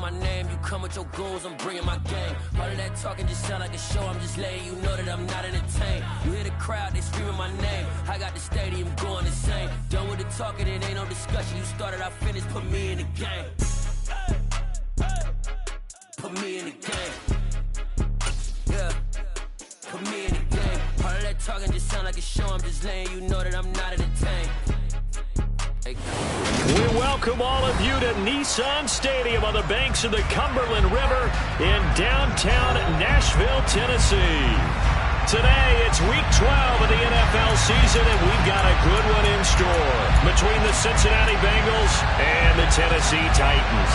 my name, you come with your goons, I'm bringing my game. All of that talking just sound like a show, I'm just letting you know that I'm not entertained. You hear the crowd, they screaming my name. I got the stadium going insane. Done with the talking, it ain't no discussion. You started, I finished, put me in the game. Put me in the game. Yeah. Put me in the game. All of that talking just sound like a show, I'm just letting you know that I'm not entertained. We welcome all of you to Nissan Stadium on the banks of the Cumberland River in downtown Nashville, Tennessee. Today, it's Week 12 of the NFL season, and we've got a good one in store between the Cincinnati Bengals and the Tennessee Titans.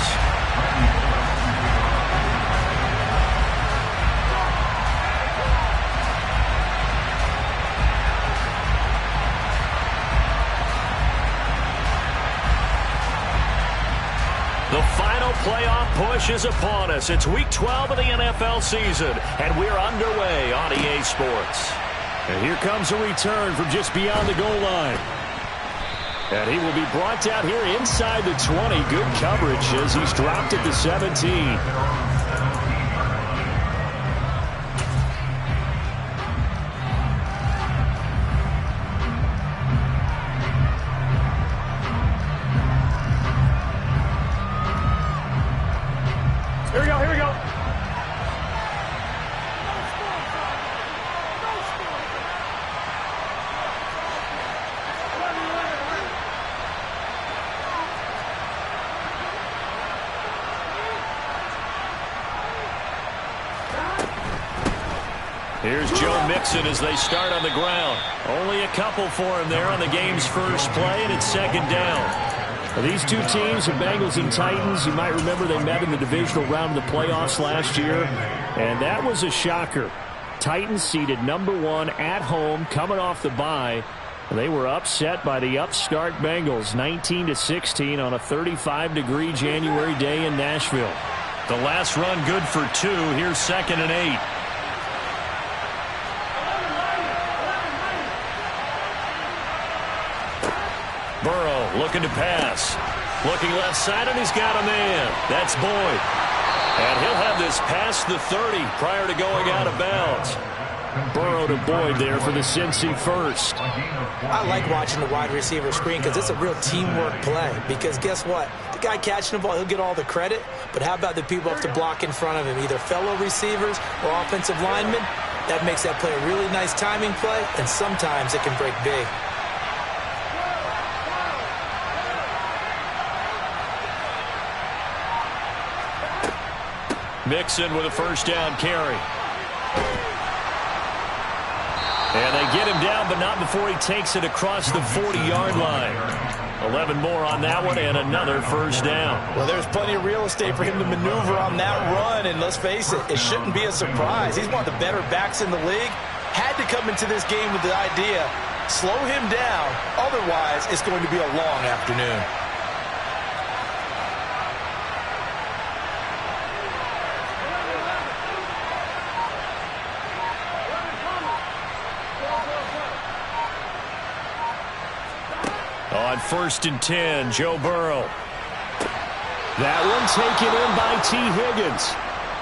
The final playoff push is upon us. It's Week 12 of the NFL season, and we're underway on EA Sports. And here comes a return from just beyond the goal line. And he will be brought down here inside the 20. Good coverage as he's dropped at the 17. Here's Joe Mixon as they start on the ground. Only a couple for him there on the game's first play, and it's second down. Now, these two teams, the Bengals and Titans, you might remember they met in the divisional round of the playoffs last year, and that was a shocker. Titans seeded number 1 at home, coming off the bye. They were upset by the upstart Bengals, 19-16 on a 35-degree January day in Nashville. The last run good for 2. Here's 2nd and 8. Burrow looking to pass. Looking left side, and he's got a man. That's Boyd. And he'll have this past the 30 prior to going out of bounds. Burrow to Boyd there for the Cincy first. I like watching the wide receiver screen because it's a real teamwork play. Because guess what? The guy catching the ball, he'll get all the credit. But how about the people have to block in front of him, either fellow receivers or offensive linemen? That makes that play a really nice timing play, and sometimes it can break big. Mixon with a first down carry. And they get him down, but not before he takes it across the 40-yard line. 11 more on that one, and another first down. Well, there's plenty of real estate for him to maneuver on that run, and let's face it, it shouldn't be a surprise. He's one of the better backs in the league. Had to come into this game with the idea, slow him down, otherwise it's going to be a long afternoon. On 1st and 10, Joe Burrow. That one taken in by T. Higgins.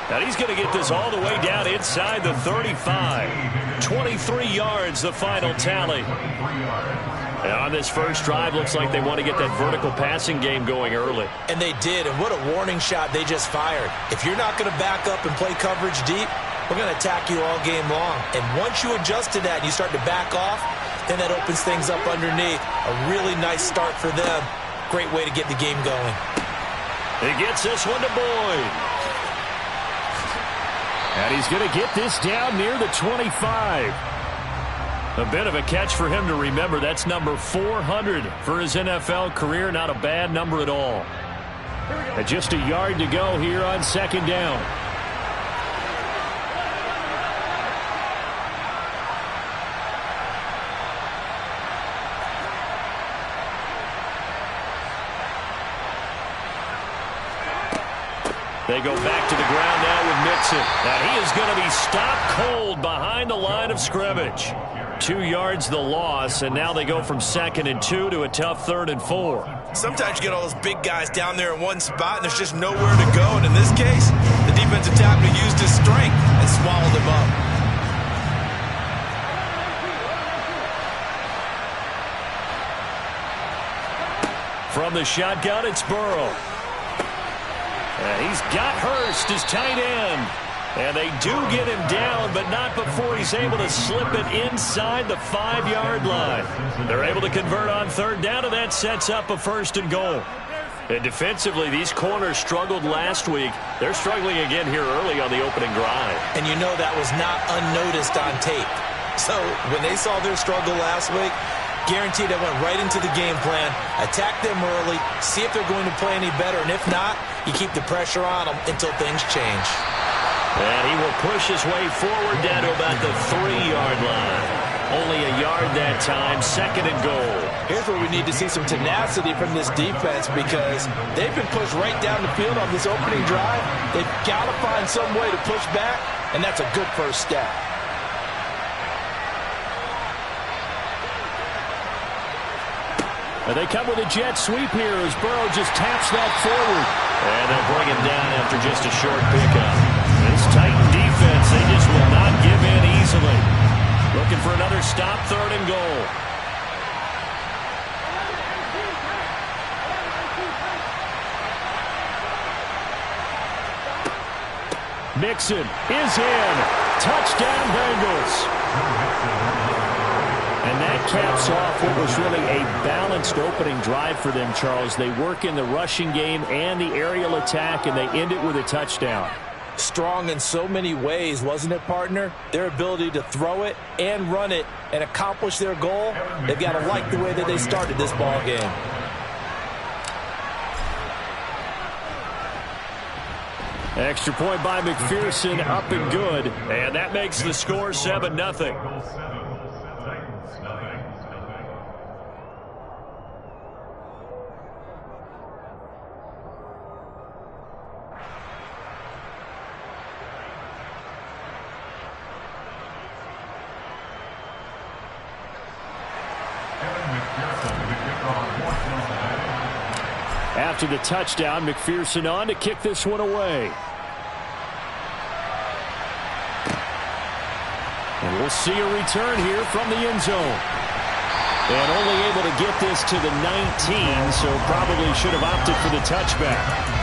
Now he's going to get this all the way down inside the 35. 23 yards, the final tally. And on this first drive, looks like they want to get that vertical passing game going early. And they did, and what a warning shot they just fired. If you're not going to back up and play coverage deep, we're going to attack you all game long. And once you adjust to that and you start to back off, then that opens things up underneath. A really nice start for them. Great way to get the game going. He gets this one to Boyd. And he's going to get this down near the 25. A bit of a catch for him to remember. That's number 400 for his NFL career. Not a bad number at all. And just a yard to go here on 2nd down. They go back to the ground now with Mixon. And he is going to be stopped cold behind the line of scrimmage. 2 yards the loss, and now they go from 2nd and 2 to a tough 3rd and 4. Sometimes you get all those big guys down there in one spot, and there's just nowhere to go. And in this case, the defensive tackle used his strength and swallowed him up. From the shotgun, it's Burrow. And he's got Hurst as tight end. And they do get him down, but not before he's able to slip it inside the 5-yard line. They're able to convert on 3rd down, and that sets up a 1st and goal. And defensively, these corners struggled last week. They're struggling again here early on the opening drive. And you know that was not unnoticed on tape. So when they saw their struggle last week, guaranteed they went right into the game plan, attack them early, see if they're going to play any better, and if not, you keep the pressure on them until things change. And he will push his way forward down to about the 3-yard line. Only a yard that time, 2nd and goal. Here's where we need to see some tenacity from this defense because they've been pushed right down the field on this opening drive. They've got to find some way to push back, and that's a good first step. And they come with a jet sweep here as Burrow just taps that forward. And they'll bring him down after just a short pickup. This Titan defense, they just will not give in easily. Looking for another stop, 3rd and goal. Mixon is in. Touchdown, Bengals. And that caps off what was really a balanced opening drive for them, Charles. They work in the rushing game and the aerial attack, and they end it with a touchdown. Strong in so many ways, wasn't it, partner? Their ability to throw it and run it and accomplish their goal, they've got to like the way that they started this ball game. Extra point by McPherson, up and good. And that makes the score 7-0. After the touchdown, McPherson on to kick this one away. And we'll see a return here from the end zone. And only able to get this to the 19, so probably should have opted for the touchback.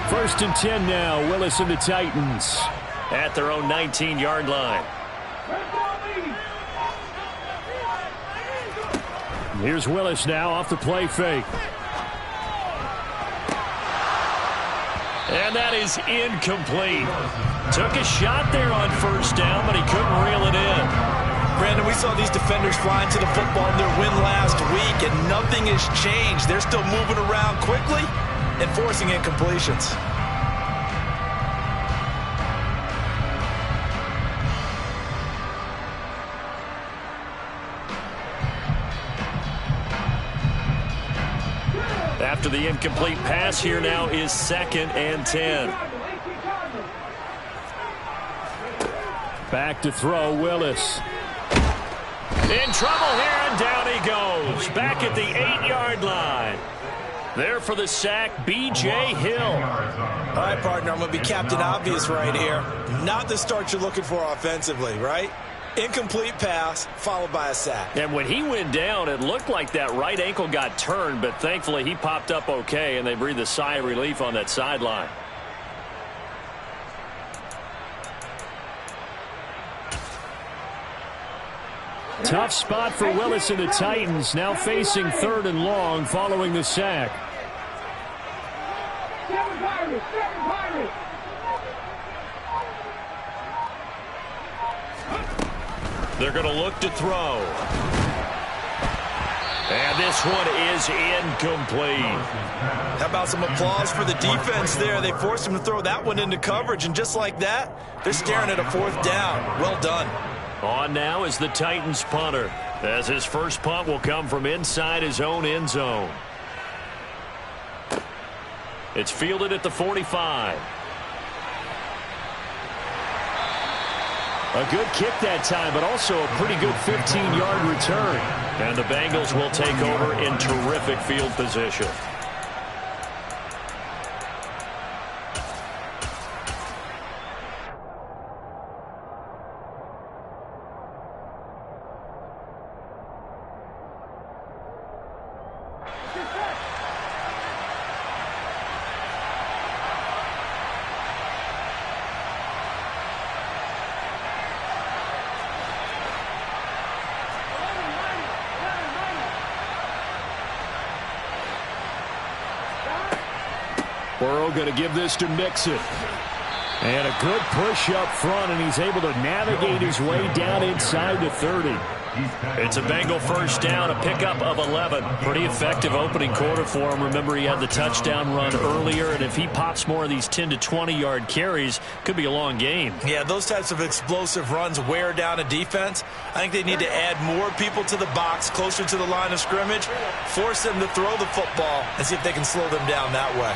First and 10 now, Willis and the Titans at their own 19-yard line. Here's Willis now off the play fake. And that is incomplete. Took a shot there on 1st down, but he couldn't reel it in. Brandon, we saw these defenders flying to the football in their win last week, and nothing has changed. They're still moving around quickly and forcing incompletions. After the incomplete pass, here now is 2nd and 10. Back to throw, Willis. In trouble here, and down he goes. Back at the 8-yard line. There for the sack, B.J. Hill. All right, partner, I'm going to be Captain Obvious right here. Not the start you're looking for offensively, right? Incomplete pass, followed by a sack. And when he went down, it looked like that right ankle got turned, but thankfully he popped up okay, and they breathed a sigh of relief on that sideline. Tough spot for Willis and the Titans, now facing 3rd and long following the sack. They're going to look to throw. And this one is incomplete. How about some applause for the defense there? They forced him to throw that one into coverage, and just like that, they're staring at a 4th down. Well done. On now is the Titans punter, as his first punt will come from inside his own end zone. It's fielded at the 45. A good kick that time, but also a pretty good 15-yard return. And the Bengals will take over in terrific field position. Burrow going to give this to Mixon. And a good push up front, and he's able to navigate his way down inside the 30. It's a Bengal first down, a pickup of 11. Pretty effective opening quarter for him. Remember, he had the touchdown run earlier, and if he pops more of these 10 to 20-yard carries, could be a long game. Yeah, those types of explosive runs wear down a defense. I think they need to add more people to the box, closer to the line of scrimmage, force them to throw the football, and see if they can slow them down that way.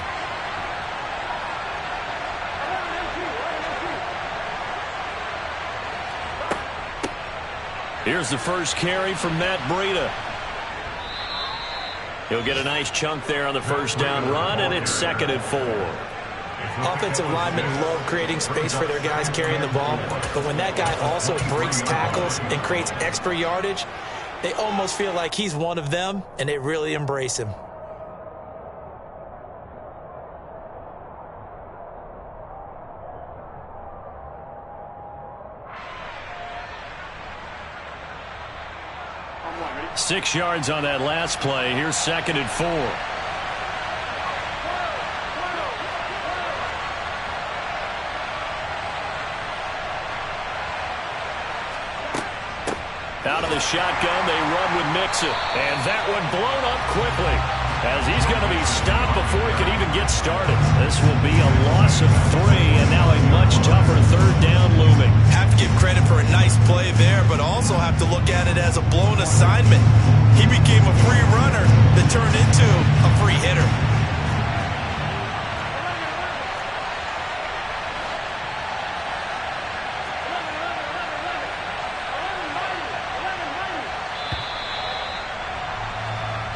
Here's the first carry from Matt Breida. He'll get a nice chunk there on the first down run, and it's 2nd and 4. Offensive linemen love creating space for their guys carrying the ball, but when that guy also breaks tackles and creates extra yardage, they almost feel like he's one of them, and they really embrace him. Six yards on that last play. Here's 2nd and 4. Out of the shotgun, they run with Mixon. And that one blown up quickly, as he's going to be stopped before he can even get started. This will be a loss of 3, and now a much tougher 3rd down looming. Have to give credit for a nice play there, but also have to look at it as a blown assignment. He became a free runner that turned into a free hitter.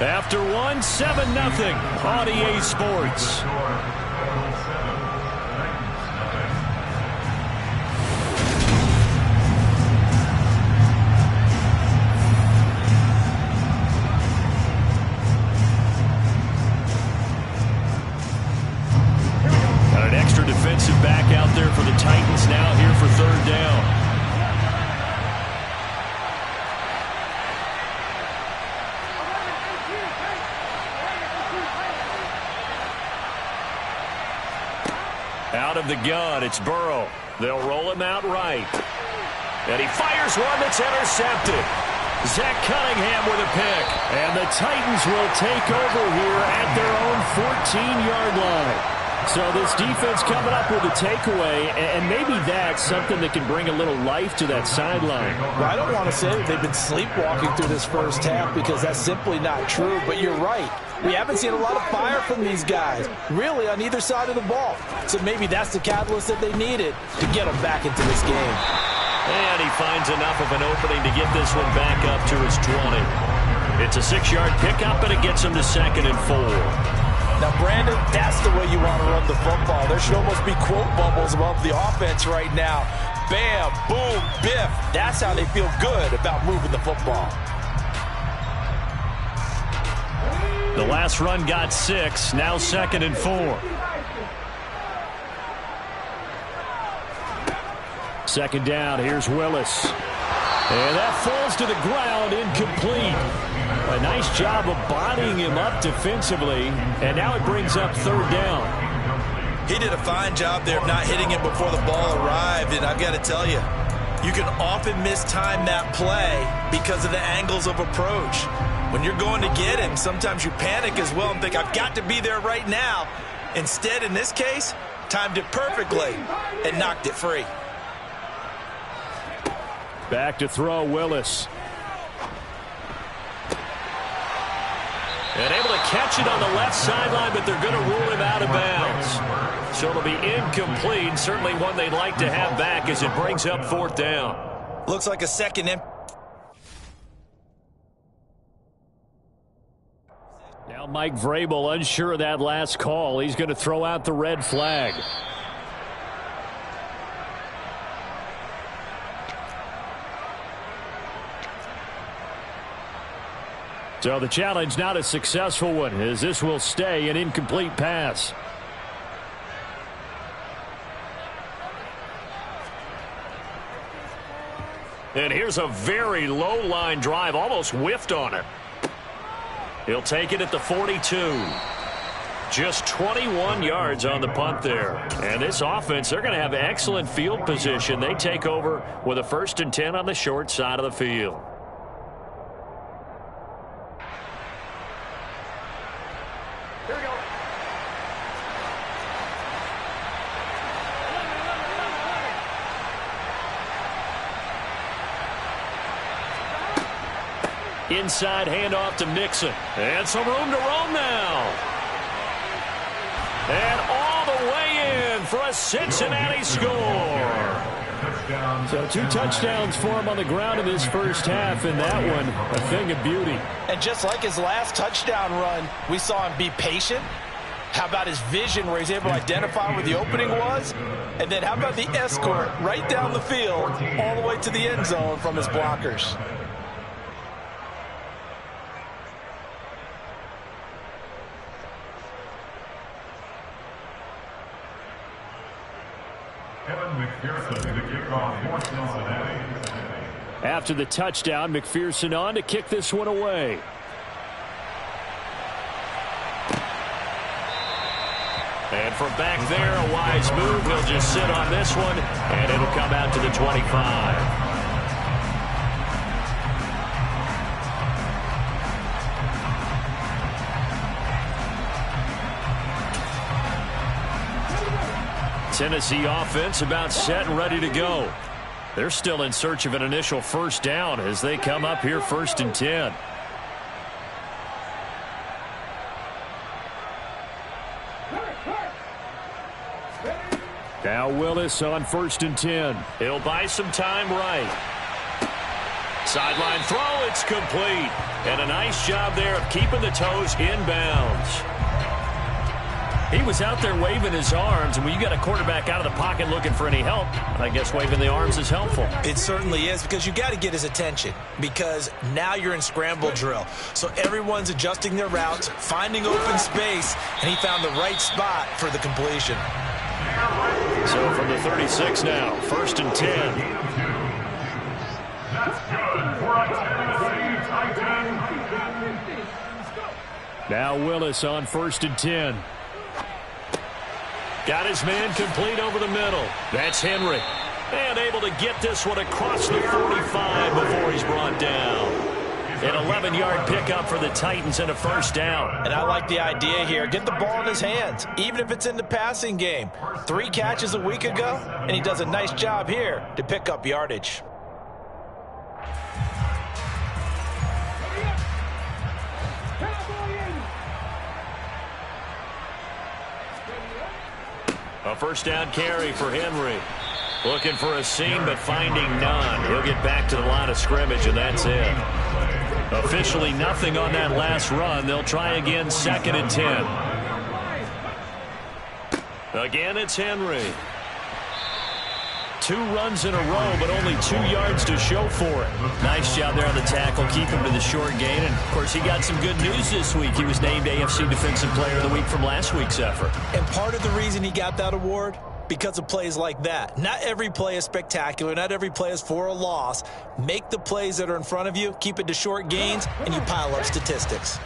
After one, 7-0 on EA Sports. Got an extra defensive back out there for the Titans now here for 3rd down. Out of the gun, it's Burrow. They'll roll him out right. And he fires one that's intercepted. Zach Cunningham with a pick. And the Titans will take over here at their own 14-yard line. So this defense coming up with a takeaway, and maybe that's something that can bring a little life to that sideline. Well, I don't want to say that they've been sleepwalking through this first half, because that's simply not true, but you're right. We haven't seen a lot of fire from these guys, really, on either side of the ball. So maybe that's the catalyst that they needed to get them back into this game. And he finds enough of an opening to get this one back up to his 20. It's a 6-yard pickup, and it gets him to 2nd and 4. Now, Brandon, that's the way you want to run the football. There should almost be quote bubbles above the offense right now. Bam, boom, biff. That's how they feel good about moving the football. The last run got 6, now 2nd and 4. 2nd down, here's Willis. And that falls to the ground, incomplete. A nice job of bodying him up defensively, and now it brings up 3rd down. He did a fine job there of not hitting him before the ball arrived, and I've got to tell you, You can often mistime that play because of the angles of approach. When you're going to get him, sometimes you panic as well and think, I've got to be there right now. Instead, in this case, timed it perfectly and knocked it free. Back to throw, Willis. And able to catch it on the left sideline, but they're going to rule him out of bounds. So it'll be incomplete. Certainly one they'd like to have back as it brings up 4th down. Looks like a second in. Now Mike Vrabel unsure of that last call. He's going to throw out the red flag. So the challenge not a successful one, as this will stay an incomplete pass. And here's a very low line drive, almost whiffed on it. He'll take it at the 42. Just 21 yards on the punt there. And this offense, they're going to have excellent field position. They take over with a 1st and 10 on the short side of the field. Inside handoff to Mixon. And some room to roam now. And all the way in for a Cincinnati score. So 2 touchdowns for him on the ground in this first half, and that one a thing of beauty. And just like his last touchdown run, we saw him be patient. How about his vision where he's able to identify where the opening was? And then how about the escort right down the field all the way to the end zone from his blockers? After the touchdown, McPherson on to kick this one away. And from back there, a wise move. He'll just sit on this one, and it'll come out to the 25. Tennessee offense about set and ready to go. They're still in search of an initial 1st down as they come up here 1st and 10. Now Willis on 1st and 10. He'll buy some time right. Sideline throw, it's complete. And a nice job there of keeping the toes inbounds. He was out there waving his arms, and when you got a quarterback out of the pocket looking for any help, I guess waving the arms is helpful. It certainly is, because you got to get his attention, because now you're in scramble drill. So everyone's adjusting their routes, finding open space, and he found the right spot for the completion. So from the 36 now, 1st and 10. That's good for a Tennessee Titan. Now Willis on 1st and 10. Got his man complete over the middle. That's Henry. And able to get this one across the 45 before he's brought down. An 11-yard pickup for the Titans and a 1st down. And I like the idea here. Get the ball in his hands, even if it's in the passing game. 3 catches a week ago, and he does a nice job here to pick up yardage. A 1st down carry for Henry. Looking for a seam, but finding none. He'll get back to the line of scrimmage, and that's it. Officially nothing on that last run. They'll try again 2nd and 10. Again, it's Henry. 2 runs in a row, but only 2 yards to show for it. Nice job there on the tackle. Keep him to the short gain. And, of course, he got some good news this week. He was named AFC Defensive Player of the Week from last week's effort. And part of the reason he got that award, because of plays like that. Not every play is spectacular. Not every play is for a loss. Make the plays that are in front of you, keep it to short gains, and you pile up statistics.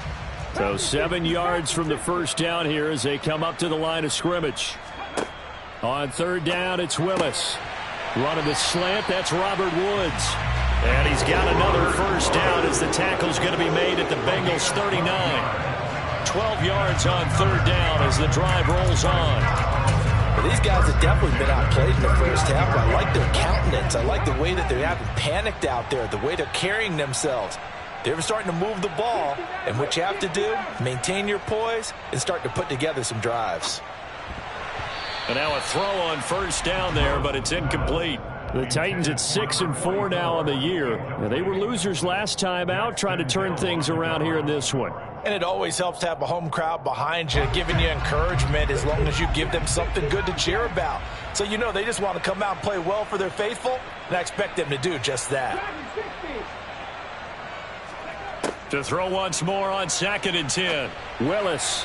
So 7 yards from the 1st down here as they come up to the line of scrimmage. On 3rd down, it's Willis. Running the slant, that's Robert Woods. And he's got another first down as the tackle's going to be made at the Bengals 39. 12 yards on third down as the drive rolls on. Well, these guys have definitely been outplayed in the first half. I like their countenance. I like the way that they haven't panicked out there, the way they're carrying themselves. They're starting to move the ball, and what you have to do, maintain your poise and start to put together some drives. And now a throw on first down there, but it's incomplete. The Titans at 6-4 now on the year. Now, they were losers last time out, trying to turn things around here in this one. And it always helps to have a home crowd behind you, giving you encouragement as long as you give them something good to cheer about. So you know they just want to come out and play well for their faithful, and I expect them to do just that. To throw once more on 2nd and 10. Willis.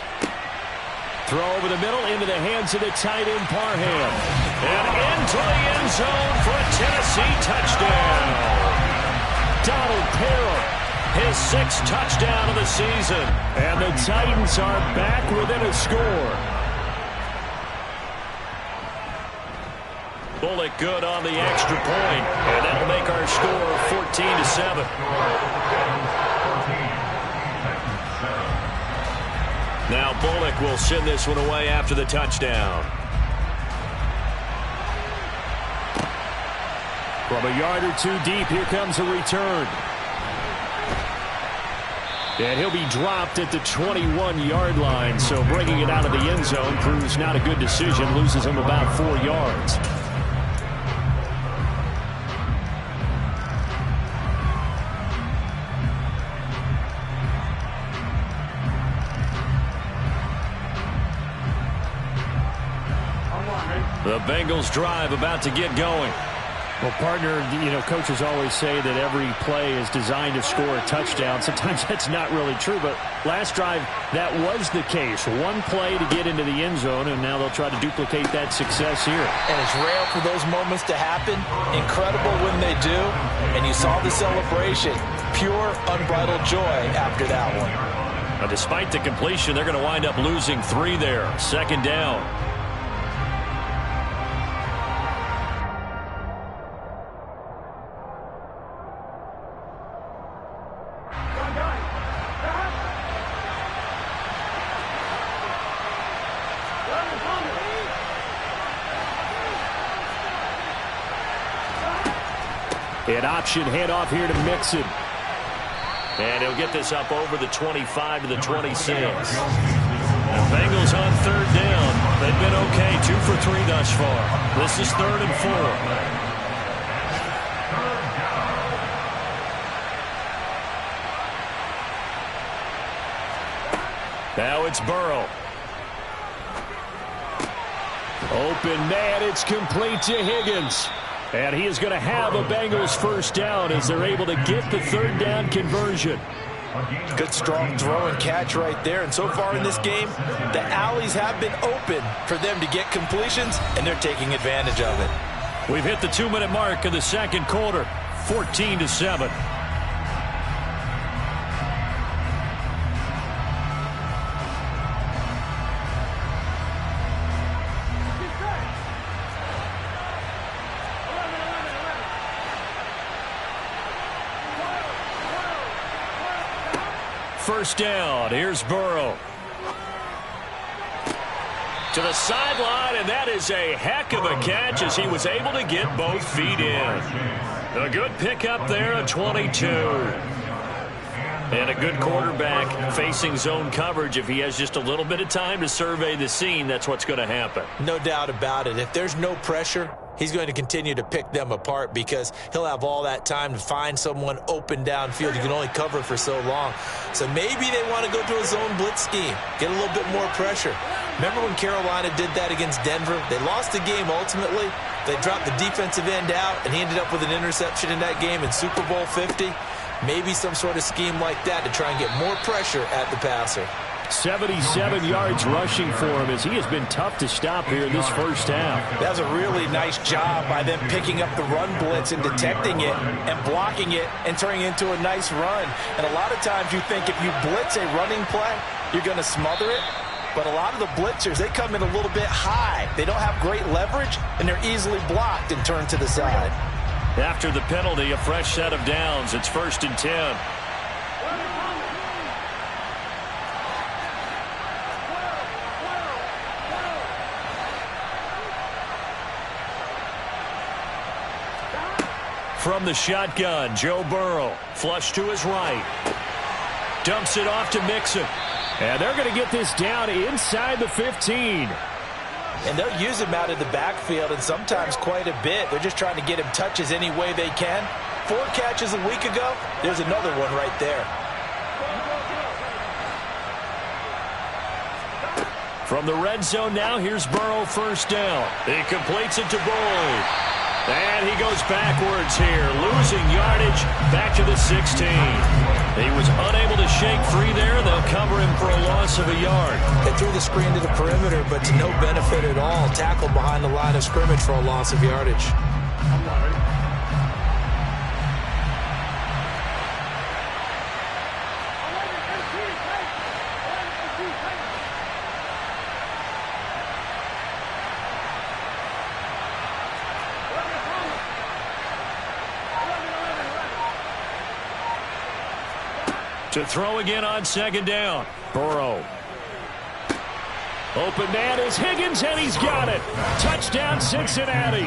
Throw over the middle into the hands of the tight end Parham. And into the end zone for a Tennessee touchdown. Donald Parham, his 6th touchdown of the season. And the Titans are back within a score. Bullock good on the extra point. And that'll make our score 14-7. Now Bullock will send this one away after the touchdown. From a yard or two deep, here comes a return. And he'll be dropped at the 21-yard line, so bringing it out of the end zone proves not a good decision, loses him about 4 yards. The Bengals drive about to get going. Well, partner, coaches always say that every play is designed to score a touchdown. Sometimes that's not really true, but last drive, that was the case. One play to get into the end zone, and now they'll try to duplicate that success here. And it's rare for those moments to happen. Incredible when they do. And you saw the celebration. Pure, unbridled joy after that one. Now, despite the completion, they're going to wind up losing 3 there. 2nd down. An option handoff here to Mixon. And he'll get this up over the 25 to the 26. The Bengals on 3rd down. They've been okay, 2 for 3 thus far. This is 3rd and 4. Now it's Burrow. Open man, it's complete to Higgins. And he is going to have a Bengals first down as they're able to get the 3rd down conversion. Good strong throw and catch right there. And so far in this game, the alleys have been open for them to get completions, and they're taking advantage of it. We've hit the 2-minute mark of the 2nd quarter, 14-7. First down. Here's Burrow. To the sideline, and that is a heck of a catch as he was able to get both feet in. A good pickup there, a 22. And a good quarterback facing zone coverage. If he has just a little bit of time to survey the scene, that's what's going to happen. No doubt about it. If there's no pressure, he's going to continue to pick them apart because he'll have all that time to find someone open downfield. You can only cover for so long. So maybe they want to go to a zone blitz scheme, get a little bit more pressure. Remember when Carolina did that against Denver? They lost the game ultimately. They dropped the defensive end out, and he ended up with an interception in that game in Super Bowl 50. Maybe some sort of scheme like that to try and get more pressure at the passer. 77 yards rushing for him as he has been tough to stop here in this first half. That was a really nice job by them picking up the run blitz and detecting it and blocking it and turning it into a nice run. And a lot of times you think if you blitz a running play, you're going to smother it. But a lot of the blitzers, they come in a little bit high. They don't have great leverage, and they're easily blocked and turned to the side. After the penalty, a fresh set of downs. It's 1st and 10. From the shotgun, Joe Burrow. Flush to his right. Dumps it off to Mixon. And they're going to get this down inside the 15. And they'll use him out in the backfield, and sometimes quite a bit. They're just trying to get him touches any way they can. 4 catches a week ago. There's another one right there. From the red zone now, here's Burrow, 1st down. He completes it to Boyd. And he goes backwards here, losing yardage back to the 16. He was unable to shake free there. They'll cover him for a loss of a yard. They threw the screen to the perimeter, but to no benefit at all. Tackled behind the line of scrimmage for a loss of yardage. To throw again on 2nd down. Burrow. Open man is Higgins, and he's got it. Touchdown, Cincinnati.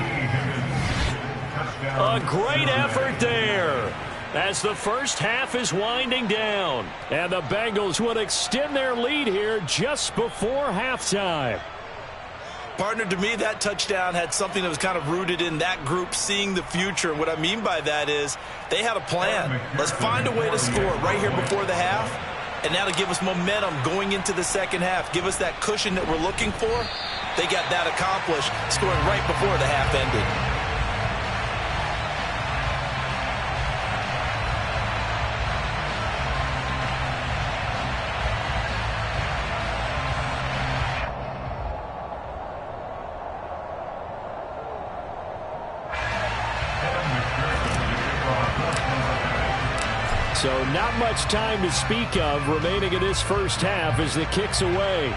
A great effort there as the first half is winding down. And the Bengals would extend their lead here just before halftime. Partner, to me, that touchdown had something that was kind of rooted in that group seeing the future. And what I mean by that is they had a plan. Let's find a way to score right here before the half, and that'll give us momentum going into the second half. Give us that cushion that we're looking for. They got that accomplished, scoring right before the half ended. So not much time to speak of remaining in this first half as the kick's away.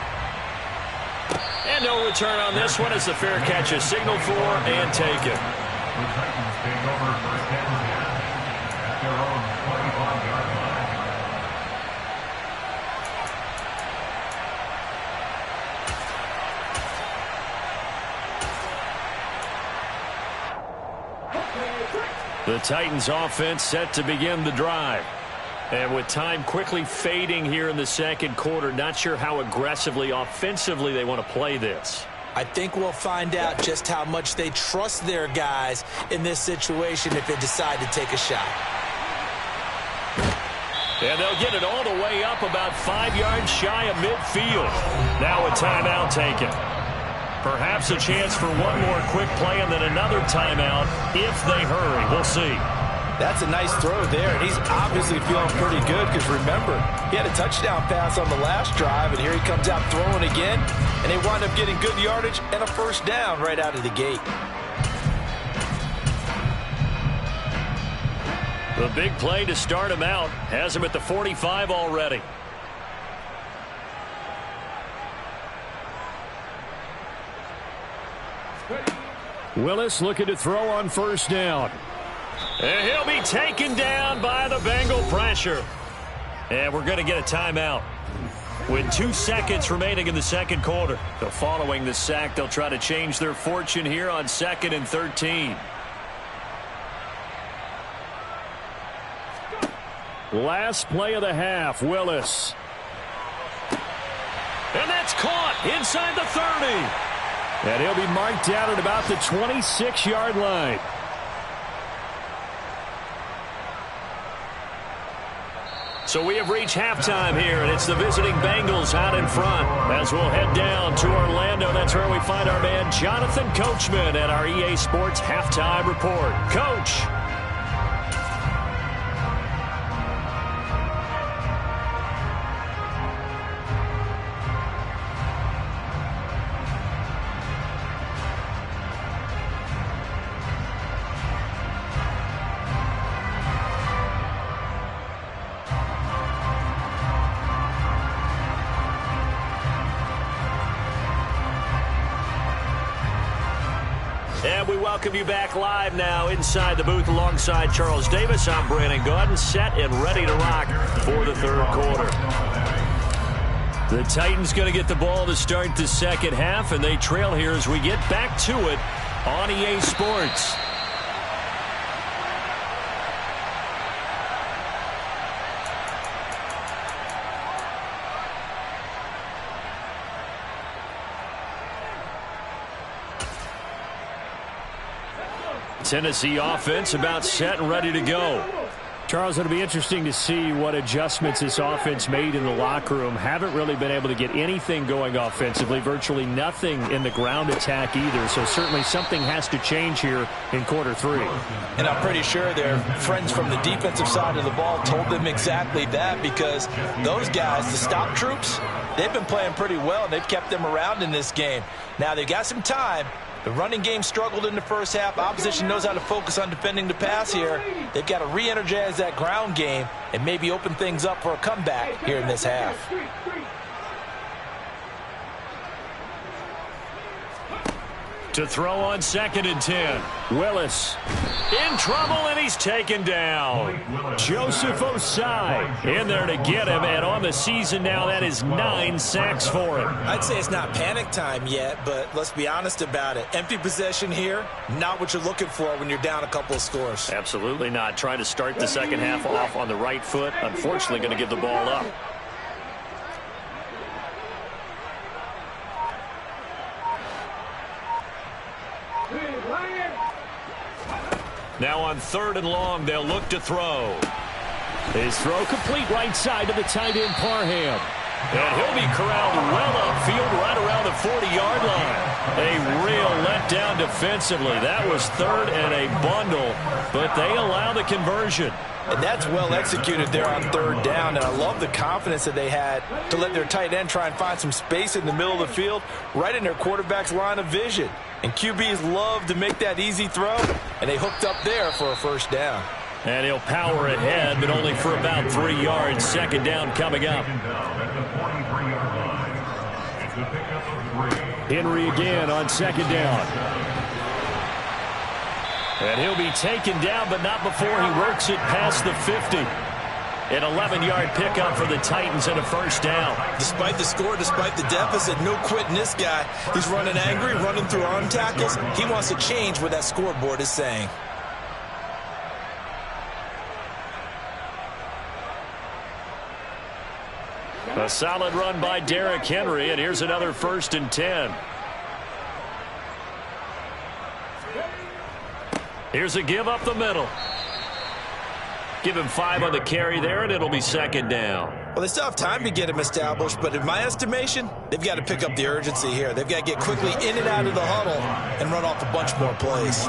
And no return on this one as the fair catch is signaled for and taken. The Titans take over 1st and 10 at their own 25-yard line. The Titans offense set to begin the drive. And with time quickly fading here in the second quarter, not sure how aggressively, offensively they want to play this. I think we'll find out just how much they trust their guys in this situation if they decide to take a shot. And they'll get it all the way up about 5 yards shy of midfield. Now a timeout taken. Perhaps a chance for one more quick play and then another timeout if they hurry. We'll see. That's a nice throw there, and he's obviously feeling pretty good because, remember, he had a touchdown pass on the last drive, and here he comes out throwing again, and they wind up getting good yardage and a 1st down right out of the gate. The big play to start him out has him at the 45 already. Willis looking to throw on 1st down. And he'll be taken down by the Bengal pressure. And we're going to get a timeout. With 2 seconds remaining in the second quarter. So following the sack, they'll try to change their fortune here on 2nd and 13. Last play of the half, Willis. And that's caught inside the 30. And he'll be marked down at about the 26-yard line. So we have reached halftime here, and it's the visiting Bengals out in front. As we'll head down to Orlando, that's where we find our man Jonathan Coachman at our EA Sports Halftime Report. Coach. And we welcome you back live now inside the booth alongside Charles Davis. I'm Brandon Gaudin, set and ready to rock for the third quarter. The Titans going to get the ball to start the second half, and they trail here as we get back to it on EA Sports. Tennessee offense about set and ready to go. Charles, it'll be interesting to see what adjustments this offense made in the locker room. Haven't really been able to get anything going offensively, virtually nothing in the ground attack either. So certainly something has to change here in quarter three. And I'm pretty sure their friends from the defensive side of the ball told them exactly that, because those guys, the stop troops, they've been playing pretty well, and they've kept them around in this game. Now they've got some time. The running game struggled in the first half. Opposition knows how to focus on defending the pass here. They've got to re-energize that ground game and maybe open things up for a comeback here in this half. To throw on 2nd and 10. Willis in trouble, and he's taken down. Joseph Osai in there to get him, and on the season now, that is 9 sacks for him. I'd say it's not panic time yet, but let's be honest about it. Empty possession here, not what you're looking for when you're down a couple of scores. Absolutely not. Trying to start the second half off on the right foot. Unfortunately, going to give the ball up. Now on 3rd and long, they'll look to throw. His throw complete right side to the tight end Parham. And he'll be corralled well upfield right around the 40-yard line. A real letdown defensively. That was 3rd and a bundle, but they allow the conversion. And that's well executed there on 3rd down, and I love the confidence that they had to let their tight end try and find some space in the middle of the field, right in their quarterback's line of vision. And QBs love to make that easy throw, and they hooked up there for a 1st down. And he'll power ahead, but only for about 3 yards. 2nd down coming up. Henry again on 2nd down. And he'll be taken down, but not before he works it past the 50. An 11-yard pickup for the Titans and a 1st down. Despite the score, despite the deficit, no quitting this guy. He's running angry, running through arm tackles. He wants to change what that scoreboard is saying. A solid run by Derrick Henry, and here's another 1st and 10. Here's a give up the middle. Give him 5 on the carry there, and it'll be 2nd down. Well, they still have time to get him established, but in my estimation, they've got to pick up the urgency here. They've got to get quickly in and out of the huddle and run off a bunch more plays.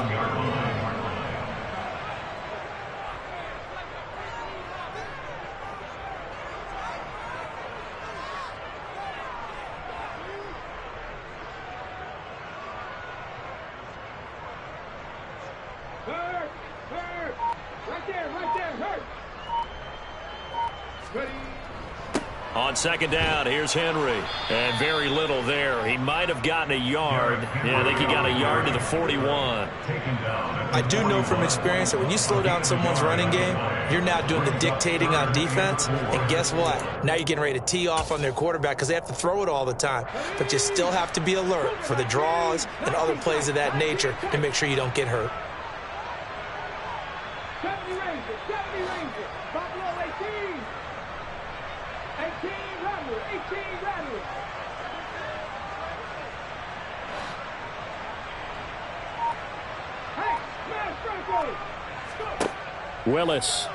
On 2nd down, here's Henry. And very little there. He might have gotten a yard. Yeah, I think he got a yard to the 41. I do know from experience that when you slow down someone's running game, you're now doing the dictating on defense. And guess what? Now you're getting ready to tee off on their quarterback because they have to throw it all the time. But you still have to be alert for the draws and other plays of that nature to make sure you don't get hurt. Willis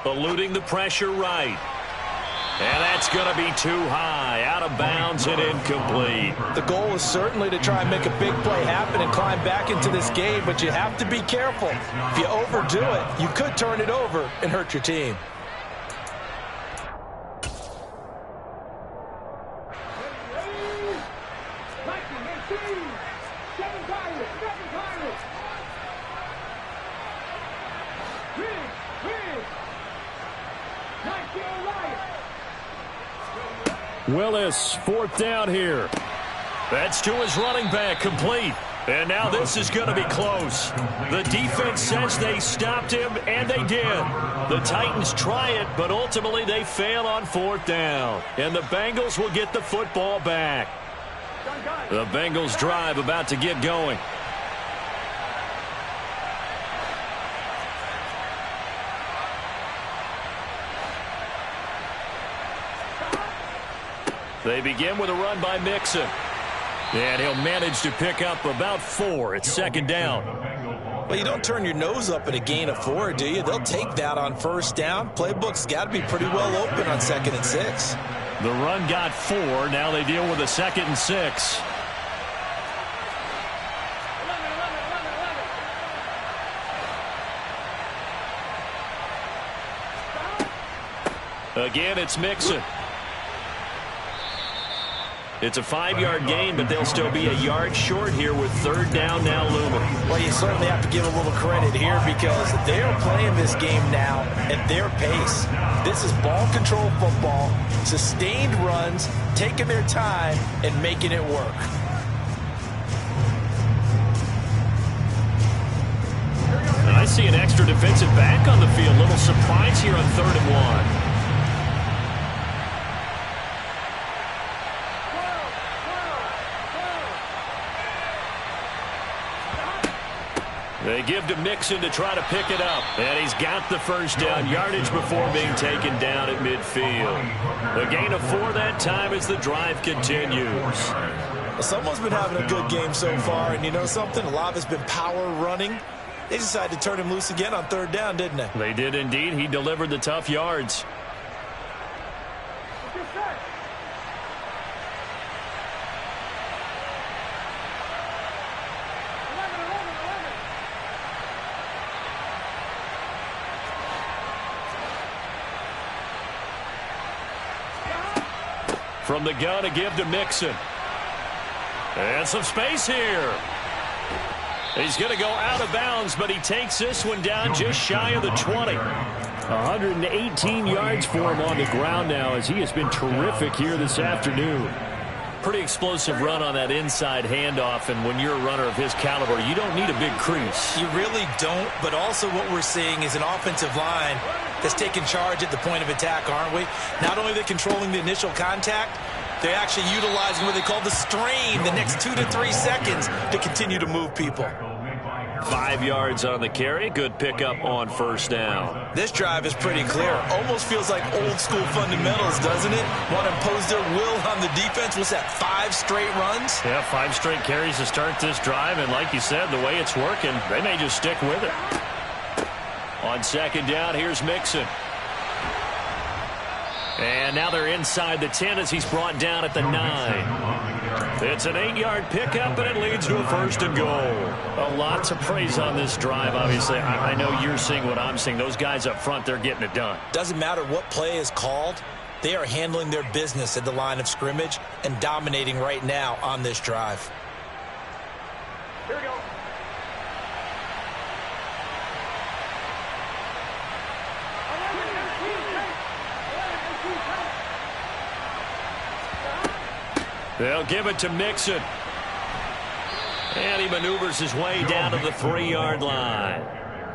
eluding the pressure right. And that's going to be too high. Out of bounds and incomplete. The goal is certainly to try and make a big play happen and climb back into this game, but you have to be careful. If you overdo it, you could turn it over and hurt your team. Willis, 4th down here. That's to his running back, complete. And now this is going to be close. The defense says they stopped him, and they did. The Titans try it, but ultimately they fail on 4th down. And the Bengals will get the football back. The Bengals drive about to get going. They begin with a run by Mixon. And he'll manage to pick up about 4 at 2nd down. Well, you don't turn your nose up at a gain of 4, do you? They'll take that on 1st down. Playbook's got to be pretty well open on 2nd and 6. The run got 4. Now they deal with a 2nd and 6. Again, it's Mixon. It's a 5-yard gain, but they'll still be a yard short here with 3rd down now looming. Well, you certainly have to give a little credit here because they're playing this game now at their pace. This is ball control football, sustained runs, taking their time, and making it work. I see an extra defensive back on the field. Little surprise here on 3rd and 1. They give to Mixon to try to pick it up. And he's got the 1st down yardage before being taken down at midfield. The gain of 4 that time as the drive continues. Well, someone's been having a good game so far, and you know something? A lot of it's been power running. They decided to turn him loose again on 3rd down, didn't they? They did indeed. He delivered the tough yards. From the gun, a give to Mixon. And some space here. He's going to go out of bounds, but he takes this one down just shy of the 20. 118 yards for him on the ground now as he has been terrific here this afternoon. Pretty explosive run on that inside handoff, and when you're a runner of his caliber, you don't need a big crease. You really don't, but also what we're seeing is an offensive line that's taking charge at the point of attack, aren't we? Not only are they controlling the initial contact, they're actually utilizing what they call the strain the next 2 to 3 seconds to continue to move people. 5 yards on the carry. Good pickup on 1st down. This drive is pretty clear. Almost feels like old school fundamentals, doesn't it? Want to impose their will on the defense. What's that, 5 straight runs? Yeah, 5 straight carries to start this drive, and like you said, the way it's working, they may just stick with it. On 2nd down, here's Mixon. And now they're inside the 10 as he's brought down at the 9. It's an 8-yard pickup, and it leads to a 1st and goal. A lot to praise on this drive, obviously. I know you're seeing what I'm seeing. Those guys up front, they're getting it done. Doesn't matter what play is called. They are handling their business at the line of scrimmage and dominating right now on this drive. Here we go. They'll give it to Mixon. And he maneuvers his way down to the 3-yard line.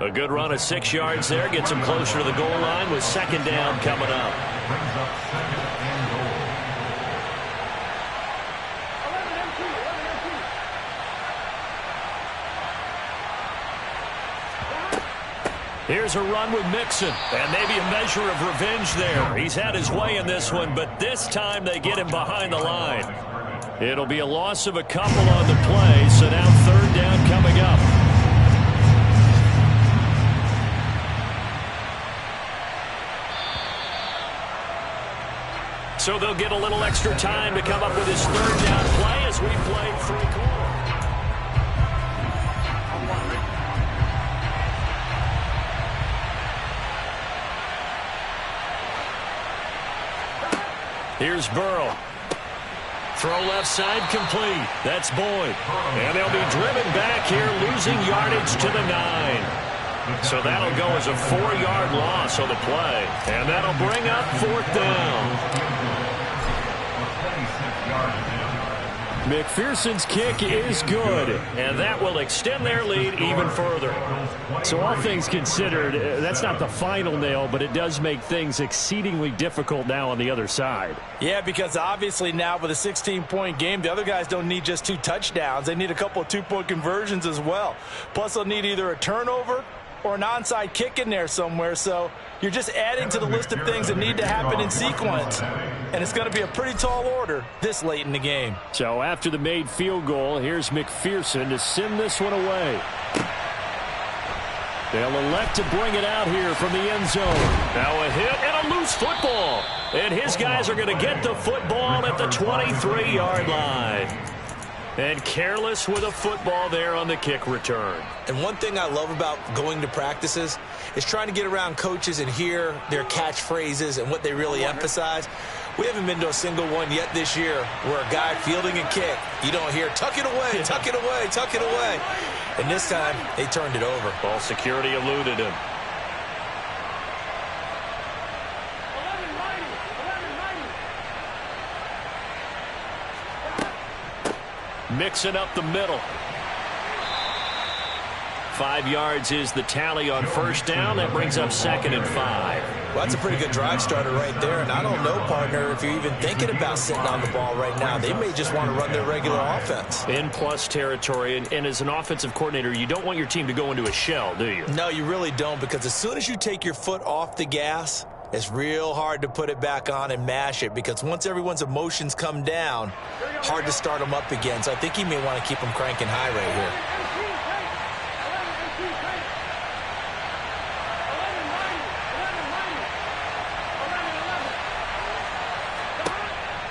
A good run of 6 yards there. Gets him closer to the goal line with 2nd down coming up. Brings up 2nd and goal. Here's a run with Mixon, and maybe a measure of revenge there. He's had his way in this one, but this time they get him behind the line. It'll be a loss of a couple on the play, so now 3rd down coming up. So they'll get a little extra time to come up with his 3rd down play as we play 3 quarters. Here's Burrow. Throw left side complete. That's Boyd. And they'll be driven back here, losing yardage to the 9. So that'll go as a 4-yard loss on the play. And that'll bring up 4th down. McPherson's kick is good, and that will extend their lead even further. So all things considered, that's not the final nail, but it does make things exceedingly difficult now on the other side. Yeah, because obviously now with a 16-point game, the other guys don't need just 2 touchdowns. They need a couple of 2-point conversions as well. Plus, they'll need either a turnover or an onside kick in there somewhere. So you're just adding to the list of things that need to happen in sequence. And it's going to be a pretty tall order this late in the game. So after the made field goal, here's McPherson to send this one away. They'll elect to bring it out here from the end zone. Now a hit and a loose football. And his guys are going to get the football at the 23-yard line. And careless with a football there on the kick return. And one thing I love about going to practices is trying to get around coaches and hear their catchphrases and what they really emphasize. We haven't been to a single one yet this year where a guy fielding a kick, you don't hear, tuck it away, tuck it away, tuck it away. And this time, they turned it over. Ball security eluded him. Mixing up the middle. 5 yards is the tally on first down. That brings up 2nd and 5. Well, that's a pretty good drive starter right there. And I don't know, partner, if you're even thinking about sitting on the ball right now. They may just want to run their regular offense. In plus territory. And as an offensive coordinator, you don't want your team to go into a shell, do you? No, you really don't, because as soon as you take your foot off the gas, it's real hard to put it back on and mash it, because once everyone's emotions come down, hard to start them up again. So I think he may want to keep them cranking high right here.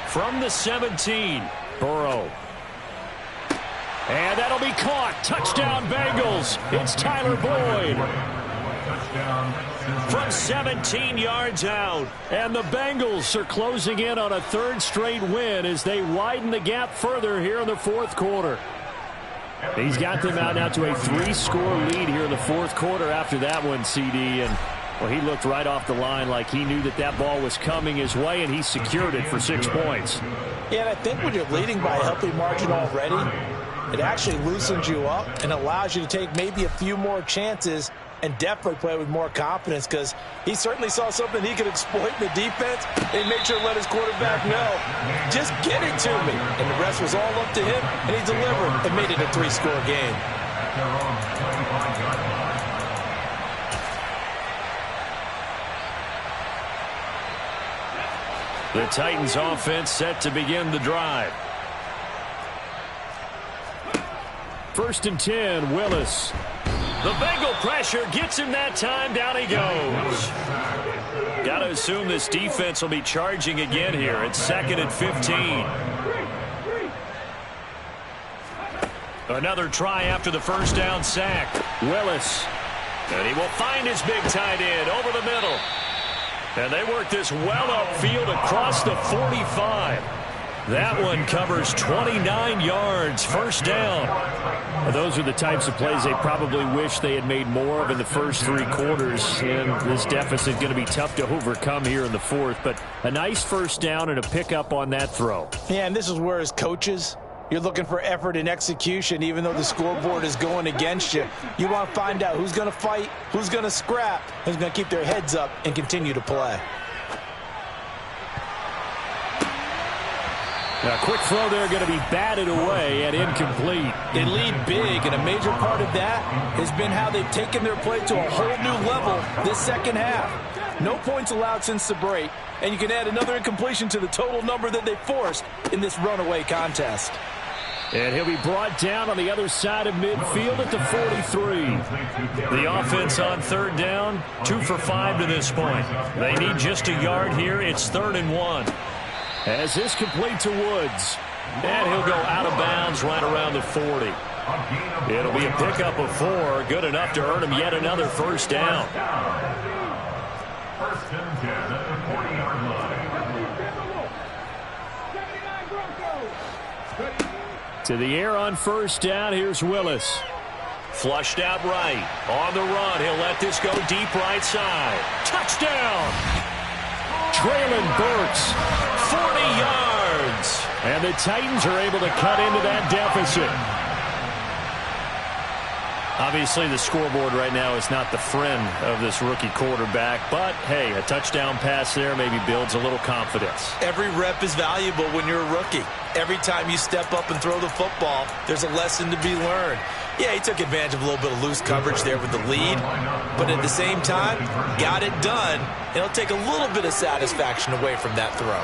From the 17, Burrow. And that'll be caught. Touchdown, Bengals. It's Tyler Boyd. From 17 yards out. And the Bengals are closing in on a 3rd straight win as they widen the gap further here in the 4th quarter. He's got them out now to a 3-score lead here in the 4th quarter after that one, CD. And well, he looked right off the line like he knew that that ball was coming his way, and he secured it for 6 points. Yeah, and I think when you're leading by a healthy margin already, it actually loosens you up and allows you to take maybe a few more chances and definitely play with more confidence, because he certainly saw something he could exploit in the defense and made sure to let his quarterback know, just get it to me. And the rest was all up to him, and he delivered and made it a 3-score game. The Titans offense set to begin the drive. 1st and 10, Willis. The Bengal pressure gets him that time. Down he goes. Got to assume this defense will be charging again here. It's 2nd and 15. Another try after the first down sack. Willis. And he will find his big tight end over the middle. And they work this well upfield across the 45. That one covers 29 yards. First down. Well, those are the types of plays they probably wish they had made more of in the first 3 quarters. And this deficit going to be tough to overcome here in the 4th. But a nice first down and a pickup on that throw. Yeah, and this is where as coaches, you're looking for effort and execution, even though the scoreboard is going against you. You want to find out who's going to fight, who's going to scrap, who's going to keep their heads up and continue to play. A quick throw there going to be batted away and incomplete. They lead big, and a major part of that has been how they've taken their play to a whole new level this second half. No points allowed since the break, and you can add another incompletion to the total number that they forced in this runaway contest. And he'll be brought down on the other side of midfield at the 43. The offense on 3rd down, 2 for 5 to this point. They need just a yard here. It's 3rd and 1. As this complete to Woods. And he'll go out of bounds right around the 40. It'll be a pickup of 4. Good enough to earn him yet another first down. 1st and 10 at the 40-yard line. To the air on first down. Here's Willis. Flushed out right. On the run. He'll let this go deep right side. Touchdown! Traylon Burks. 40 yards. And And the Titans are able to cut into that deficit. Obviously, the scoreboard right now is not the friend of this rookie quarterback. But, hey, a touchdown pass there maybe builds a little confidence. Every rep is valuable when you're a rookie. Every time you step up and throw the football, there's a lesson to be learned. Yeah, he took advantage of a little bit of loose coverage there with the lead. But at the same time, got it done. It'll take a little bit of satisfaction away from that throw.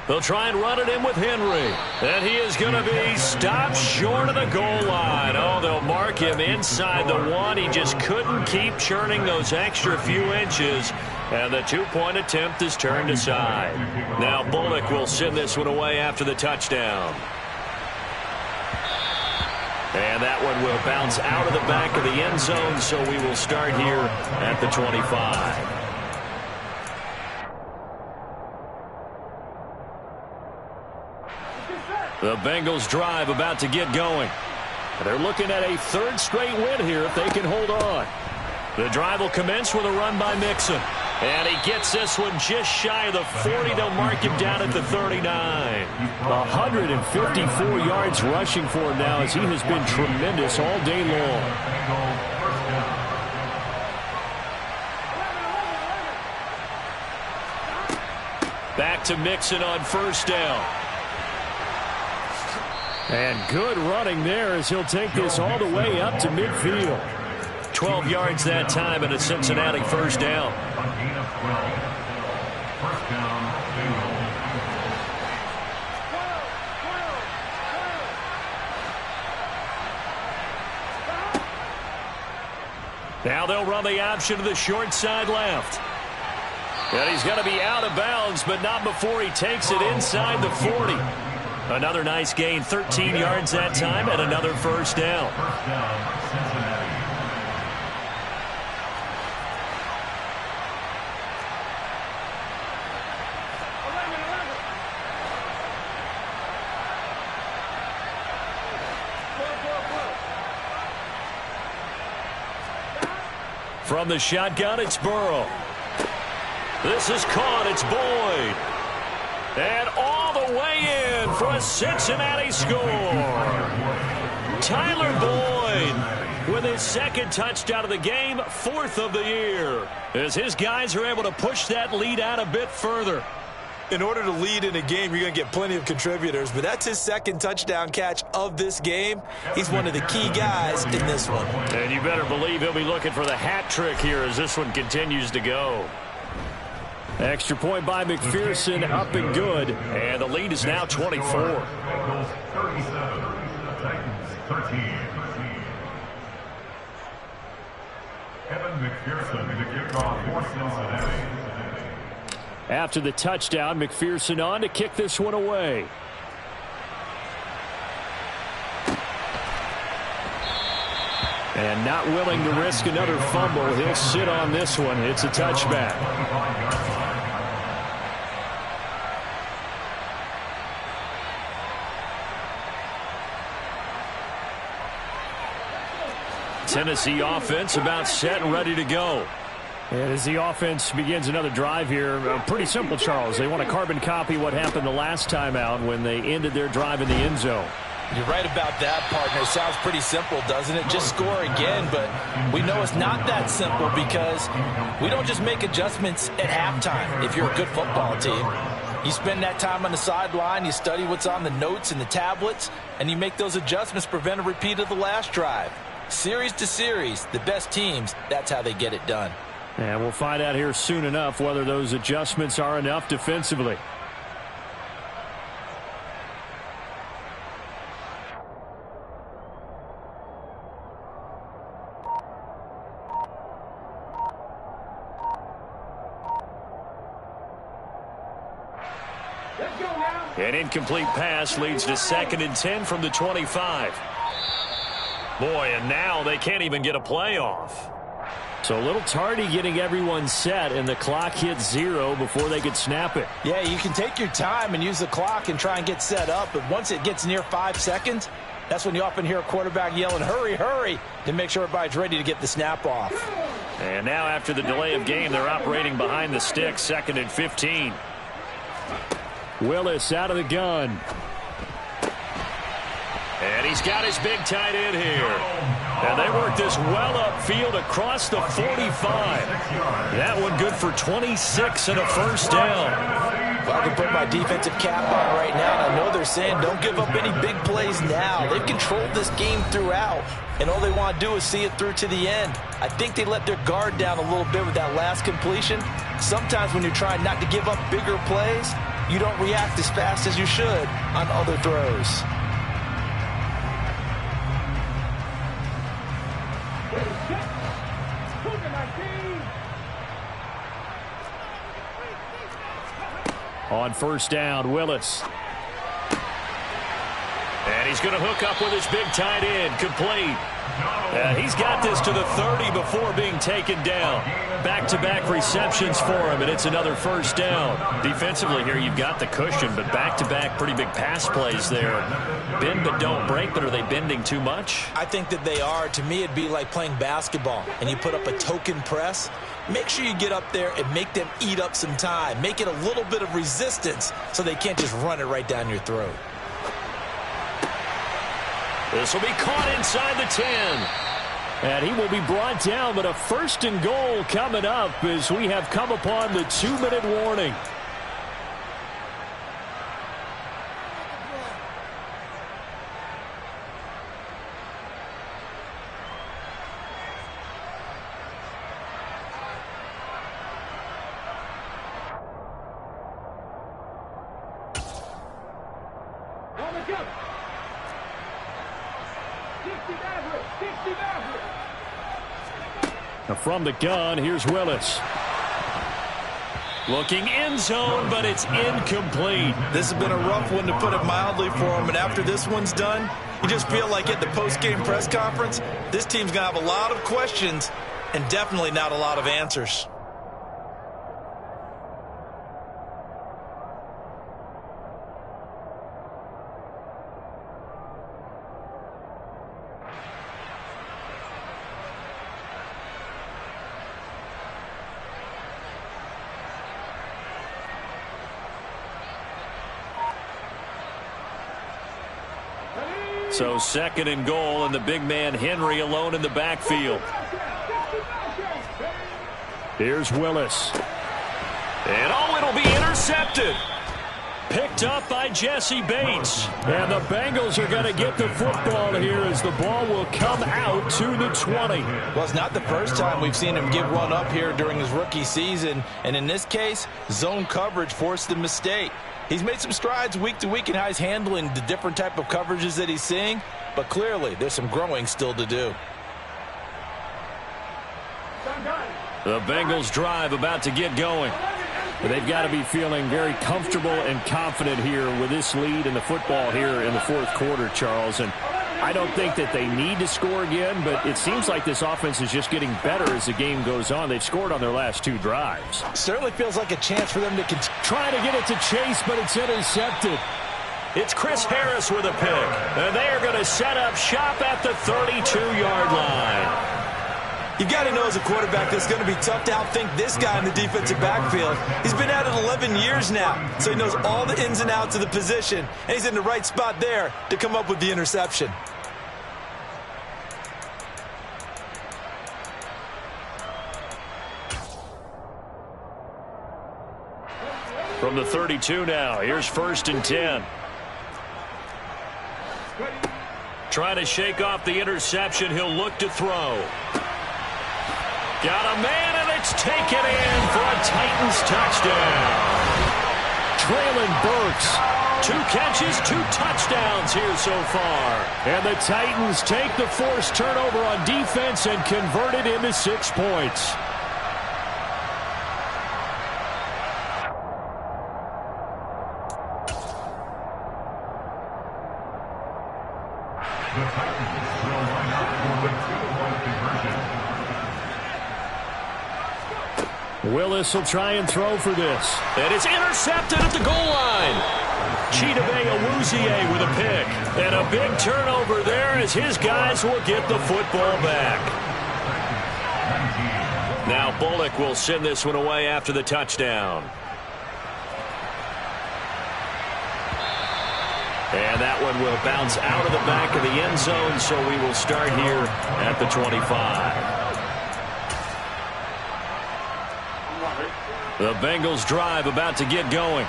They'll try and run it in with Henry. And he is going to be stopped short of the goal line. Oh, they'll mark him inside the 1. He just couldn't keep churning those extra few inches. And the 2-point attempt is turned aside. Now Bullock will send this one away after the touchdown. And that one will bounce out of the back of the end zone, so we will start here at the 25. The Bengals drive about to get going. They're looking at a third straight win here if they can hold on. The drive will commence with a run by Mixon. And he gets this one just shy of the 40. They'll mark him down at the 39. 154 yards rushing for him now as he has been tremendous all day long. Back to Mixon on first down. And good running there as he'll take this all the way up to midfield. 12 yards that time and a Cincinnati first down. Now they'll run the option to the short side left. And he's going to be out of bounds, but not before he takes it inside the 40. Another nice gain, 13 yards that time, and another first down. From the shotgun, it's Burrow. This is caught. It's Boyd. And all the way in for a Cincinnati score. Tyler Boyd with his second touchdown of the game, 4th of the year, as his guys are able to push that lead out a bit further. In order to lead in a game, you're going to get plenty of contributors, but that's his second touchdown catch of this game. He's one of the key guys in this one. And you better believe he'll be looking for the hat trick here as this one continues to go. Extra point by McPherson, up and good. And the lead is now 24. Bengals 37, Titans 13. Evan McPherson to kickoff for Cincinnati. After the touchdown, McPherson on to kick this one away. And not willing to risk another fumble. He'll sit on this one. It's a touchback. Tennessee offense about set and ready to go. And as the offense begins another drive here, pretty simple, Charles. They want to carbon copy what happened the last time out when they ended their drive in the end zone. You're right about that, partner. Sounds pretty simple, doesn't it? Just score again, but we know it's not that simple because we don't just make adjustments at halftime if you're a good football team. You spend that time on the sideline, you study what's on the notes and the tablets, and you make those adjustments to prevent a repeat of the last drive. Series to series, the best teams, that's how they get it done. And we'll find out here soon enough whether those adjustments are enough defensively. An incomplete pass leads to 2nd and 10 from the 25. Boy, and now they can't even get a play off. So a little tardy getting everyone set, and the clock hits 0 before they could snap it. Yeah, you can take your time and use the clock and try and get set up, but once it gets near 5 seconds, That's when you often hear a quarterback yelling, hurry, hurry, to make sure everybody's ready to get the snap off. And now after the delay of game, they're operating behind the sticks, 2nd and 15. Willis out of the gun. And he's got his big tight end here. And they work this well upfield across the 45. That one good for 26 and a first down. Well, I can put my defensive cap on right now, and I know they're saying don't give up any big plays now. They've controlled this game throughout, and all they want to do is see it through to the end. I think they let their guard down a little bit with that last completion. Sometimes when you're trying not to give up bigger plays, you don't react as fast as you should on other throws. On first down, Willis. And he's going to hook up with his big tight end, complete. He's got this to the 30 before being taken down. Back-to-back receptions for him, and it's another first down. Defensively here, you've got the cushion, but back-to-back pretty big pass plays there. Bend but don't break, but are they bending too much? I think that they are. To me, it'd be like playing basketball, and you put up a token press. Make sure you get up there and make them eat up some time. Make it a little bit of resistance so they can't just run it right down your throat. This will be caught inside the 10. And he will be brought down, but a 1st and goal coming up as we have come upon the 2-minute warning. Now from the gun, here's Willis. Looking end zone, but it's incomplete. This has been a rough one, to put it mildly, for him. And after this one's done, you just feel like at the post-game press conference, this team's going to have a lot of questions and definitely not a lot of answers. So 2nd and goal, and the big man Henry alone in the backfield. Here's Willis. And it'll be intercepted. Picked up by Jesse Bates. And the Bengals are going to get the football here as the ball will come out to the 20. Well, it's not the first time we've seen him give one up here during his rookie season. And in this case, zone coverage forced the mistake. He's made some strides week to week in how he's handling the different type of coverages that he's seeing. But clearly, there's some growing still to do. The Bengals drive about to get going. They've got to be feeling very comfortable and confident here with this lead in the football here in the 4th quarter, Charles. And I don't think that they need to score again, but it seems like this offense is just getting better as the game goes on. They've scored on their last 2 drives. Certainly feels like a chance for them to continue. Trying to get it to Chase, but it's intercepted. It's Chris Harris with a pick. And they are going to set up shop at the 32-yard line. You got to know as a quarterback it's going to be tough to outthink this guy in the defensive backfield. He's been at it 11 years now, so he knows all the ins and outs of the position, and he's in the right spot there to come up with the interception. From the 32 now, here's 1st and 10. Trying to shake off the interception, he'll look to throw. Got a man, and it's taken in for a Titans touchdown. Traylon Burks. 2 catches, 2 touchdowns here so far. And the Titans take the forced turnover on defense and convert it into 6 points. The Titans will line up for a 2-point conversion. Willis will try and throw for this. And it's intercepted at the goal line. Chidobe with a pick. And a big turnover there as his guys will get the football back. Now Bullock will send this one away after the touchdown. And that one will bounce out of the back of the end zone, so we will start here at the 25. The Bengals drive about to get going.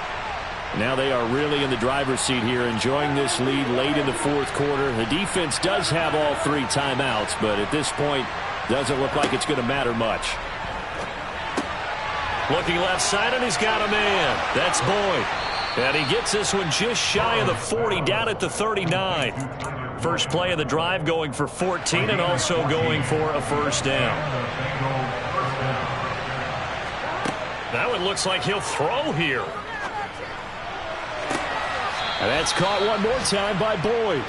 Now they are really in the driver's seat here, enjoying this lead late in the fourth quarter. The defense does have all 3 timeouts, but at this point, doesn't look like it's going to matter much. Looking left side, and he's got a man. That's Boyd. And he gets this one just shy of the 40, down at the 39. First play of the drive going for 14 and also going for a first down. That one looks like he'll throw here. And that's caught one more time by Boyd.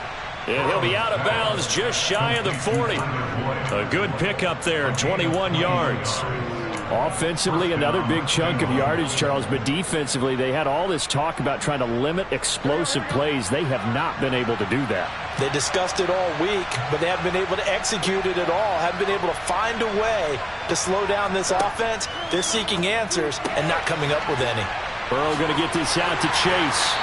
And he'll be out of bounds just shy of the 40. A good pickup there, 21 yards. Offensively, another big chunk of yardage, Charles, but defensively, they had all this talk about trying to limit explosive plays. They have not been able to do that. They discussed it all week, but they haven't been able to execute it at all, haven't been able to find a way to slow down this offense. They're seeking answers and not coming up with any. Burrow going to get this out to Chase.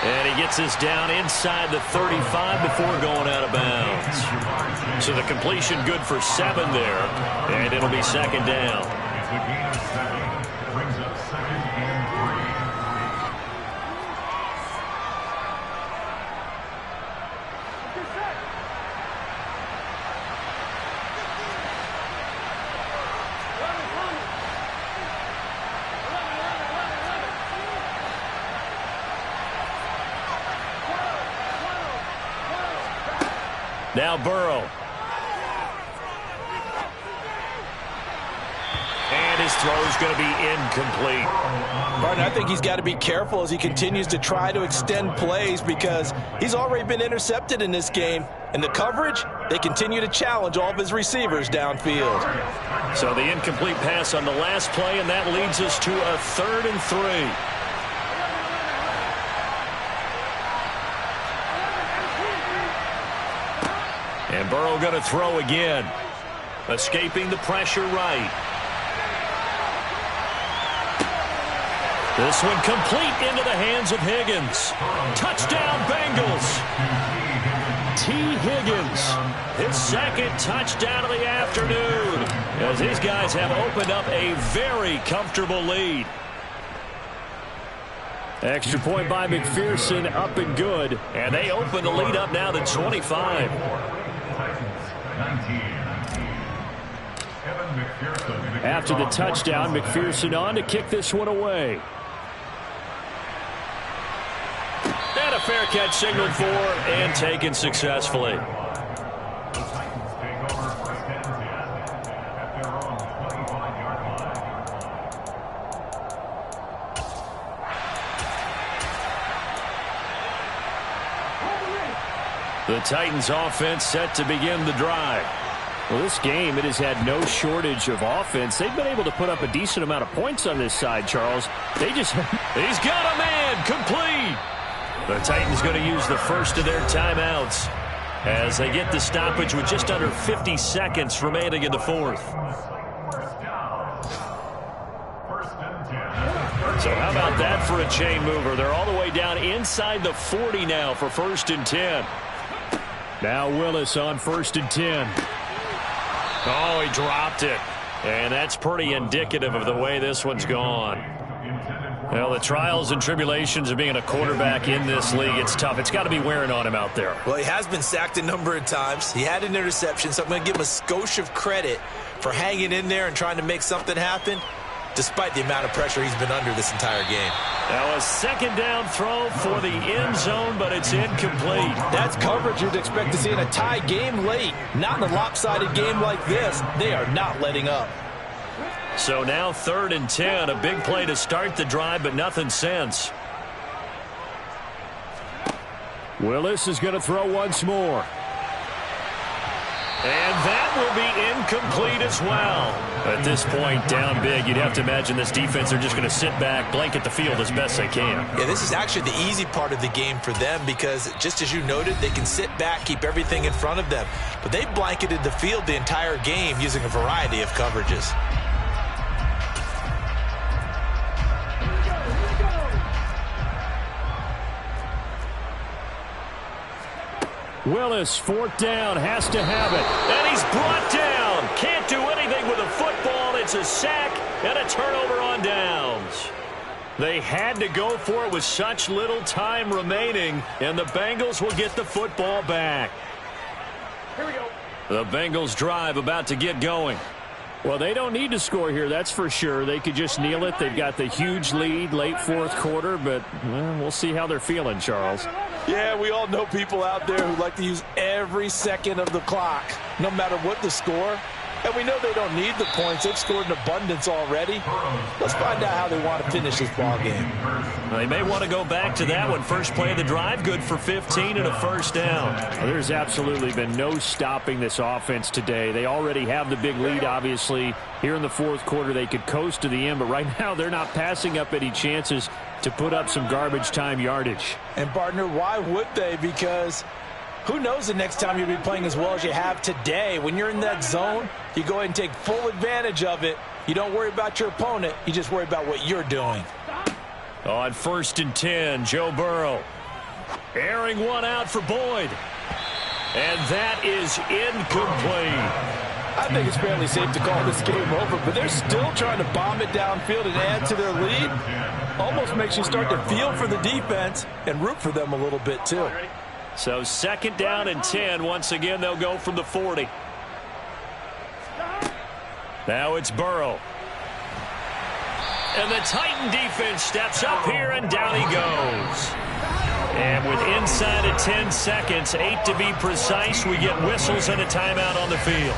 And he gets this down inside the 35 before going out of bounds. So the completion good for 7 there, and it'll be second down. The gain of 7 brings up 2nd and 3. Now Burrow. And his throw is going to be incomplete. Martin, I think he's got to be careful as he continues to try to extend plays because he's already been intercepted in this game. And the coverage, they continue to challenge all of his receivers downfield. So the incomplete pass on the last play, and that leads us to a 3rd and 3. And Burrow going to throw again. Escaping the pressure right. This one complete into the hands of Higgins. Touchdown, Bengals. T. Higgins, his 2nd touchdown of the afternoon, as his guys have opened up a very comfortable lead. Extra point by McPherson, up and good. And they open the lead up now to 25. After the touchdown, McPherson on to kick this one away. And a fair catch signaled for and taken successfully. The Titans offense set to begin the drive. Well, this game, it has had no shortage of offense. They've been able to put up a decent amount of points on this side, Charles. He's got a man, complete. The Titans going to use the first of their timeouts as they get the stoppage with just under 50 seconds remaining in the 4th. So how about that for a chain mover? They're all the way down inside the 40 now for 1st and 10. Now Willis on 1st and 10. Oh, he dropped it. And that's pretty indicative of the way this one's gone. Well, the trials and tribulations of being a quarterback in this league, it's tough. It's got to be wearing on him out there. Well, he has been sacked a number of times. He had an interception, so I'm going to give him a skosh of credit for hanging in there and trying to make something happen, despite the amount of pressure he's been under this entire game. Now a 2nd down throw for the end zone, but it's incomplete. That's coverage you'd expect to see in a tie game late. Not in a lopsided game like this. They are not letting up. So now 3rd and 10, a big play to start the drive, but nothing since. Willis is going to throw once more. And that will be incomplete as well. At this point, down big, you'd have to imagine this defense are just going to sit back, blanket the field as best they can. Yeah, this is actually the easy part of the game for them because, just as you noted, they can sit back, keep everything in front of them. But they blanketed the field the entire game using a variety of coverages. Willis, fourth down, has to have it. And he's brought down. Can't do anything with a football. It's a sack and a turnover on downs. They had to go for it with such little time remaining, and the Bengals will get the football back. Here we go. The Bengals drive about to get going. Well, they don't need to score here, that's for sure. They could just kneel it. They've got the huge lead late fourth quarter, but we'll see how they're feeling, Charles. Yeah, we all know people out there who like to use every second of the clock, no matter what the score. And we know they don't need the points. They've scored in abundance already. Let's find out how they want to finish this ball game. They may want to go back to that one. First play of the drive, good for 15 and a first down. Well, there's absolutely been no stopping this offense today. They already have the big lead, obviously. Here in the fourth quarter, they could coast to the end, but right now they're not passing up any chances to put up some garbage time yardage. And, partner, why would they? Because who knows the next time you'll be playing as well as you have today. When you're in that zone, you go ahead and take full advantage of it. You don't worry about your opponent. You just worry about what you're doing. On 1st and 10, Joe Burrow. Airing one out for Boyd. And that is incomplete. I think it's fairly safe to call this game over, but they're still trying to bomb it downfield and add to their lead. Almost makes you start to feel for the defense and root for them a little bit, too. So 2nd down and 10. Once again, they'll go from the 40. Now it's Burrow. And the Titan defense steps up here, and down he goes. And with inside of 10 seconds, 8 to be precise, we get whistles and a timeout on the field.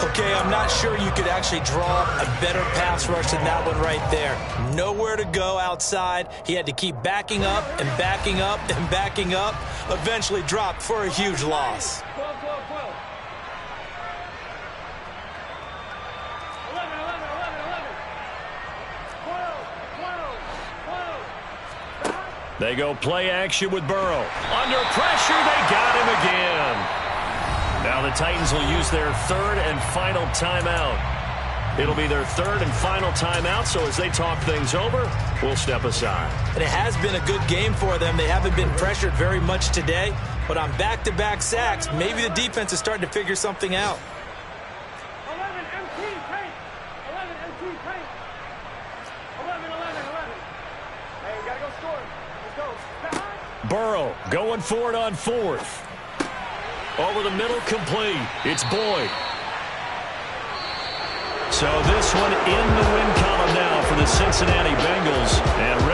Okay, I'm not sure you could actually draw a better pass rush than that one right there. Nowhere to go outside. He had to keep backing up and backing up and backing up. Eventually dropped for a huge loss. They go play action with Burrow. Under pressure, they got him again. Now the Titans will use their 3rd and final timeout. It'll be their 3rd and final timeout, so as they talk things over, we'll step aside. And it has been a good game for them. They haven't been pressured very much today, but on back-to-back sacks, maybe the defense is starting to figure something out. 11 MT paint. 11 MT paint. 11. Hey, we got to go score. Let's go. Burrow going for it on 4th. Over the middle, complete. It's Boyd. So this one in the win column now for the Cincinnati Bengals. And really